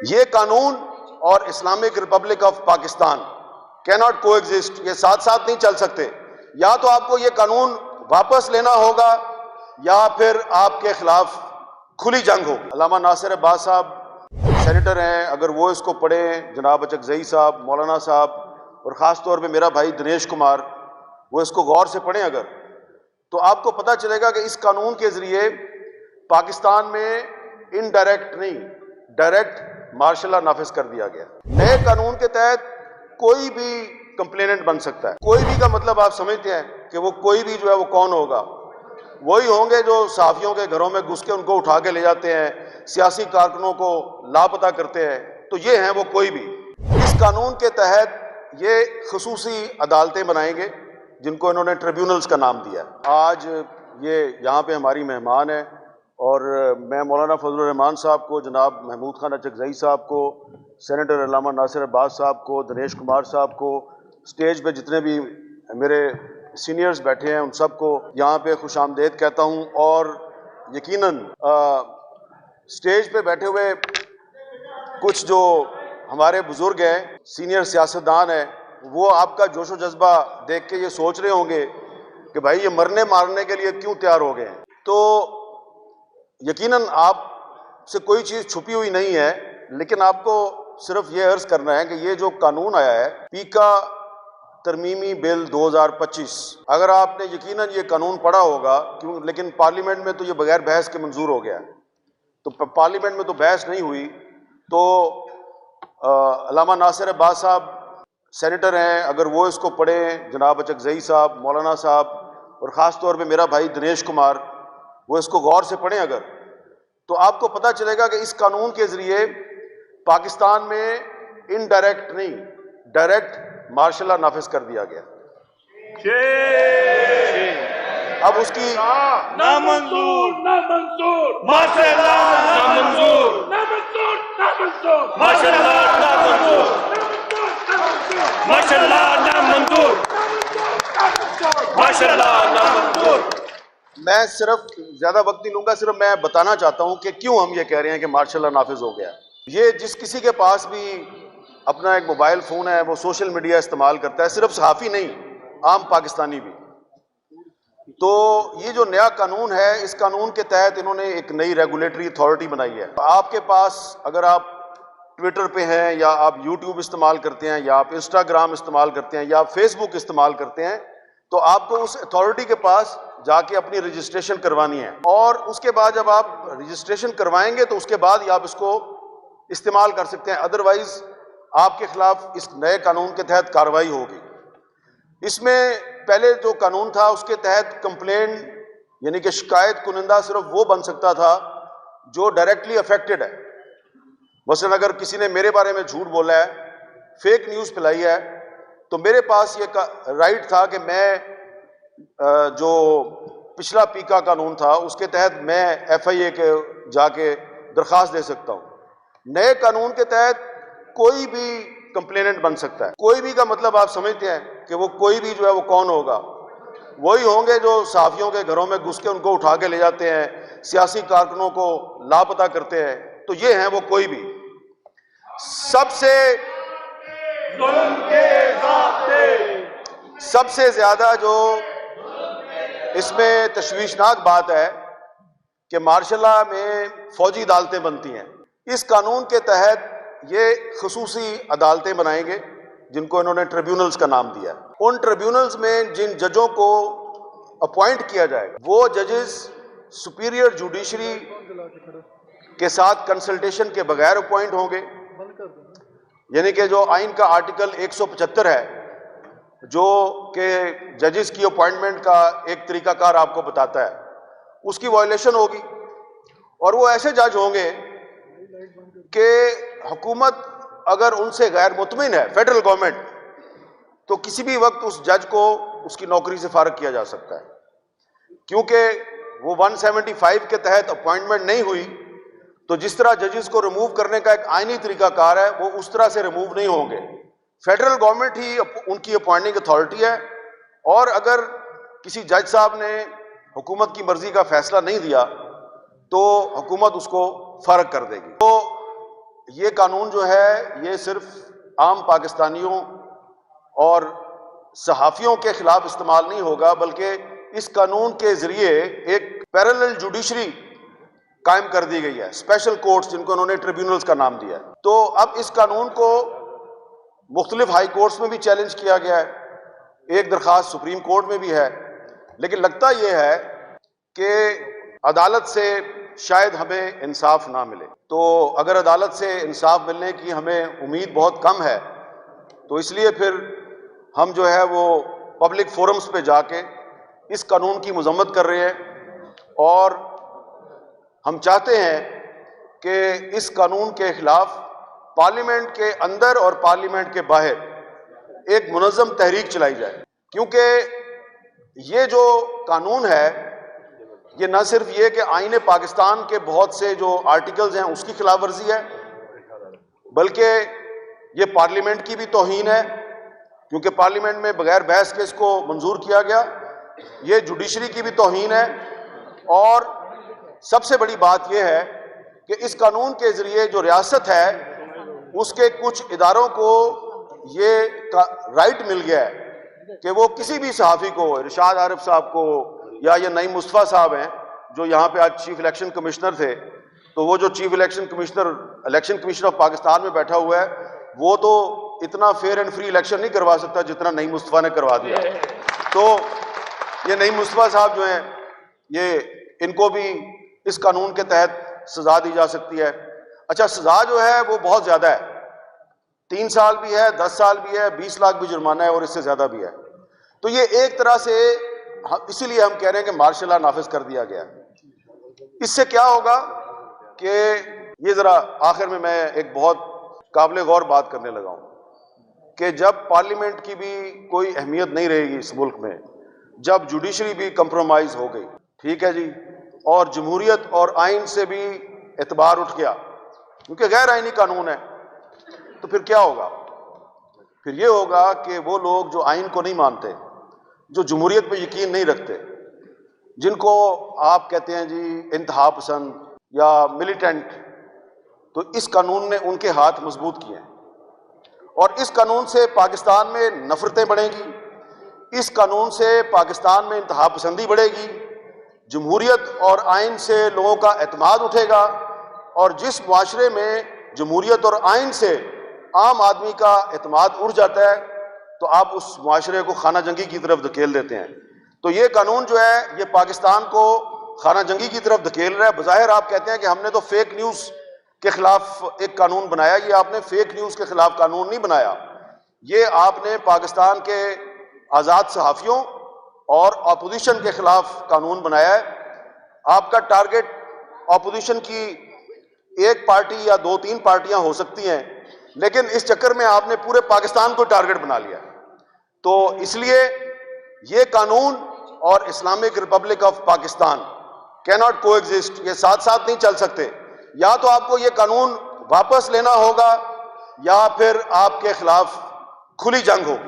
یہ قانون اور اسلامک ریپبلک آف پاکستان کیناٹ کو ایگزسٹ، یہ ساتھ ساتھ نہیں چل سکتے۔ یا تو آپ کو یہ قانون واپس لینا ہوگا یا پھر آپ کے خلاف کھلی جنگ ہوگی۔ علامہ ناصر عباس صاحب سینیٹر ہیں، اگر وہ اس کو پڑھیں، جناب اچکزئی صاحب، مولانا صاحب، اور خاص طور پہ میرا بھائی دنیش کمار، وہ اس کو غور سے پڑھیں اگر، تو آپ کو پتہ چلے گا کہ اس قانون کے ذریعے پاکستان میں انڈائریکٹ نہیں، ڈائریکٹ مارشل لا نافذ کر دیا گیا۔ نئے قانون کے تحت کوئی بھی کمپلیننٹ بن سکتا ہے۔ کوئی بھی کا مطلب آپ سمجھتے ہیں کہ وہ کوئی بھی جو ہے وہ کون ہوگا؟ وہی ہوں گے جو صحافیوں کے گھروں میں گھس کے ان کو اٹھا کے لے جاتے ہیں، سیاسی کارکنوں کو لاپتہ کرتے ہیں، تو یہ ہیں وہ کوئی بھی۔ اس قانون کے تحت یہ خصوصی عدالتیں بنائیں گے جن کو انہوں نے ٹریبیونلز کا نام دیا ہے۔ آج یہ یہاں پہ ہماری مہمان ہے، اور میں مولانا فضل الرحمان صاحب کو، جناب محمود خان اچکزئی صاحب کو، سینیٹر علامہ ناصر عباس صاحب کو، دنیش کمار صاحب کو، اسٹیج پہ جتنے بھی میرے سینئرز بیٹھے ہیں ان سب کو یہاں پہ خوش آمدید کہتا ہوں۔ اور یقیناً اسٹیج پہ بیٹھے ہوئے کچھ جو ہمارے بزرگ ہیں، سینئر سیاستدان ہیں، وہ آپ کا جوش و جذبہ دیکھ کے یہ سوچ رہے ہوں گے کہ بھائی یہ مرنے مارنے کے لیے کیوں تیار ہو گئے ہیں۔ تو یقیناً آپ سے کوئی چیز چھپی ہوئی نہیں ہے، لیکن آپ کو صرف یہ عرض کرنا ہے کہ یہ جو قانون آیا ہے، پیکا ترمیمی بل 2025، اگر آپ نے یقیناً یہ قانون پڑھا ہوگا، لیکن پارلیمنٹ میں تو یہ بغیر بحث کے منظور ہو گیا، تو پارلیمنٹ میں تو بحث نہیں ہوئی، تو علامہ ناصر عباس صاحب سینیٹر ہیں، اگر وہ اس کو پڑھیں، جناب اچکزئی صاحب، مولانا صاحب، اور خاص طور پہ میرا بھائی دنیش کمار، وہ اس کو غور سے پڑھیں اگر، تو آپ کو پتہ چلے گا کہ اس قانون کے ذریعے پاکستان میں انڈائریکٹ نہیں، ڈائریکٹ مارشل لا نافذ کر دیا گیا۔ اب اس کی نامنظور نامنظور ماشاء اللہ نامنظور نامنظور نامنظور ماشاء اللہ نامنظور ماشاء اللہ نامنظور ماشاء اللہ نامنظور۔ میں صرف زیادہ وقت نہیں لوں گا، صرف میں بتانا چاہتا ہوں کہ کیوں ہم یہ کہہ رہے ہیں کہ مارشل لا نافذ ہو گیا۔ یہ جس کسی کے پاس بھی اپنا ایک موبائل فون ہے، وہ سوشل میڈیا استعمال کرتا ہے، صرف صحافی نہیں، عام پاکستانی بھی۔ تو یہ جو نیا قانون ہے، اس قانون کے تحت انہوں نے ایک نئی ریگولیٹری اتھارٹی بنائی ہے۔ آپ کے پاس اگر آپ ٹویٹر پہ ہیں، یا آپ یوٹیوب استعمال کرتے ہیں، یا آپ انسٹاگرام استعمال کرتے ہیں، یا آپ فیس بک استعمال کرتے ہیں، تو آپ کو اس اتھارٹی کے پاس جا کے اپنی رجسٹریشن کروانی ہے، اور اس کے بعد جب آپ رجسٹریشن کروائیں گے تو اس کے بعد ہی آپ اس کو استعمال کر سکتے ہیں، ادروائز آپ کے خلاف اس نئے قانون کے تحت کارروائی ہوگی۔ اس میں پہلے جو قانون تھا اس کے تحت کمپلین یعنی کہ شکایت کنندہ صرف وہ بن سکتا تھا جو ڈائریکٹلی افیکٹڈ ہے۔ مثلا اگر کسی نے میرے بارے میں جھوٹ بولا ہے، فیک نیوز پھیلائی ہے، تو میرے پاس یہ رائٹ تھا کہ میں جو پچھلا پیکا قانون تھا اس کے تحت میں ایف آئی اے کے جا کے درخواست دے سکتا ہوں۔ نئے قانون کے تحت کوئی بھی کمپلیننٹ بن سکتا ہے۔ کوئی بھی کا مطلب آپ سمجھتے ہیں کہ وہ کوئی بھی جو ہے وہ کون ہوگا؟ وہی ہوں گے جو صحافیوں کے گھروں میں گھس کے ان کو اٹھا کے لے جاتے ہیں، سیاسی کارکنوں کو لاپتہ کرتے ہیں، تو یہ ہیں وہ کوئی بھی۔ سب سے زیادہ جو اس میں تشویشناک بات ہے کہ مارشل لا میں فوجی عدالتیں بنتی ہیں۔ اس قانون کے تحت یہ خصوصی عدالتیں بنائیں گے جن کو انہوں نے ٹریبیونلز کا نام دیا ہے۔ ان ٹریبیونلز میں جن ججوں کو اپوائنٹ کیا جائے گا، وہ ججز سپیریئر جوڈیشری کے ساتھ کنسلٹیشن کے بغیر اپوائنٹ ہوں گے، یعنی کہ جو آئین کا آرٹیکل 175 ہے جو کہ ججز کی اپوائنٹمنٹ کا ایک طریقہ کار آپ کو بتاتا ہے، اس کی وائلیشن ہوگی، اور وہ ایسے جج ہوں گے کہ حکومت اگر ان سے غیر مطمئن ہے، فیڈرل گورنمنٹ، تو کسی بھی وقت اس جج کو اس کی نوکری سے فارغ کیا جا سکتا ہے، کیونکہ وہ 175 کے تحت اپوائنٹمنٹ نہیں ہوئی، تو جس طرح ججز کو ریموو کرنے کا ایک آئینی طریقہ کار ہے، وہ اس طرح سے ریموو نہیں ہوں گے۔ فیڈرل گورنمنٹ ہی ان کی اپوائنٹنگ اتھارٹی ہے، اور اگر کسی جج صاحب نے حکومت کی مرضی کا فیصلہ نہیں دیا تو حکومت اس کو فارغ کر دے گی۔ تو یہ قانون جو ہے یہ صرف عام پاکستانیوں اور صحافیوں کے خلاف استعمال نہیں ہوگا، بلکہ اس قانون کے ذریعے ایک پیرالل جوڈیشری قائم کر دی گئی ہے، اسپیشل کورٹس جن کو انہوں نے ٹریبیونلز کا نام دیا ہے۔ تو اب اس قانون کو مختلف ہائی کورٹس میں بھی چیلنج کیا گیا ہے، ایک درخواست سپریم کورٹ میں بھی ہے، لیکن لگتا یہ ہے کہ عدالت سے شاید ہمیں انصاف نہ ملے۔ تو اگر عدالت سے انصاف ملنے کی ہمیں امید بہت کم ہے، تو اس لیے پھر ہم جو ہے وہ پبلک فورمز پہ جا کے اس قانون کی مذمت کر رہے ہیں، اور ہم چاہتے ہیں کہ اس قانون کے خلاف پارلیمنٹ کے اندر اور پارلیمنٹ کے باہر ایک منظم تحریک چلائی جائے، کیونکہ یہ جو قانون ہے یہ نہ صرف یہ کہ آئین پاکستان کے بہت سے جو آرٹیکلز ہیں اس کی خلاف ورزی ہے، بلکہ یہ پارلیمنٹ کی بھی توہین ہے، کیونکہ پارلیمنٹ میں بغیر بحث کے اس کو منظور کیا گیا۔ یہ جوڈیشری کی بھی توہین ہے، اور سب سے بڑی بات یہ ہے کہ اس قانون کے ذریعے جو ریاست ہے اس کے کچھ اداروں کو یہ رائٹ مل گیا ہے کہ وہ کسی بھی صحافی کو، ارشاد عارف صاحب کو یا یہ نعیم مصطفیٰ صاحب ہیں جو یہاں پہ آج چیف الیکشن کمشنر تھے، تو وہ جو chief election commissioner of Pakistan میں بیٹھا ہوا ہے وہ تو اتنا فیئر اینڈ فری الیکشن نہیں کروا سکتا جتنا نعیم مصطفیٰ نے کروا دیا۔ تو یہ نعیم مصطفیٰ صاحب جو ہیں یہ ان کو بھی اس قانون کے تحت سزا دی جا سکتی ہے۔ اچھا، سزا جو ہے وہ بہت زیادہ ہے، 3 سال بھی ہے، 10 سال بھی ہے، 20 لاکھ بھی جرمانہ ہے، اور اس سے زیادہ بھی ہے۔ تو یہ ایک طرح سے اسی لیے ہم کہہ رہے ہیں کہ مارشل لا نافذ کر دیا گیا ہے۔ اس سے کیا ہوگا کہ یہ ذرا آخر میں ایک بہت قابل غور بات کرنے لگا ہوں کہ جب پارلیمنٹ کی بھی کوئی اہمیت نہیں رہے گی اس ملک میں، جب جوڈیشری بھی کمپرومائز ہو گئی، ٹھیک ہے جی، اور جمہوریت اور آئین سے بھی اعتبار اٹھ گیا کیونکہ غیر آئینی قانون ہے، تو پھر کیا ہوگا؟ پھر یہ ہوگا کہ وہ لوگ جو آئین کو نہیں مانتے، جو جمہوریت پہ یقین نہیں رکھتے، جن کو آپ کہتے ہیں جی انتہا پسند یا ملیٹنٹ، تو اس قانون نے ان کے ہاتھ مضبوط کیے ہیں، اور اس قانون سے پاکستان میں نفرتیں بڑھیں گی، اس قانون سے پاکستان میں انتہا پسندی بڑھے گی، جمہوریت اور آئین سے لوگوں کا اعتماد اٹھے گا، اور جس معاشرے میں جمہوریت اور آئین سے عام آدمی کا اعتماد اٹھ جاتا ہے تو آپ اس معاشرے کو خانہ جنگی کی طرف دھکیل دیتے ہیں۔ تو یہ قانون جو ہے یہ پاکستان کو خانہ جنگی کی طرف دھکیل رہا ہے۔ بظاہر آپ کہتے ہیں کہ ہم نے تو فیک نیوز کے خلاف ایک قانون بنایا، یہ آپ نے فیک نیوز کے خلاف قانون نہیں بنایا، یہ آپ نے پاکستان کے آزاد صحافیوں اور اپوزیشن کے خلاف قانون بنایا ہے۔ آپ کا ٹارگٹ اپوزیشن کی ایک پارٹی یا 2-3 پارٹیاں ہو سکتی ہیں، لیکن اس چکر میں آپ نے پورے پاکستان کو ٹارگٹ بنا لیا۔ تو اس لیے یہ قانون اور اسلامک ریپبلک آف پاکستان کیناٹ کو ایگزسٹ، یہ ساتھ ساتھ نہیں چل سکتے۔ یا تو آپ کو یہ قانون واپس لینا ہوگا یا پھر آپ کے خلاف کھلی جنگ ہوگی۔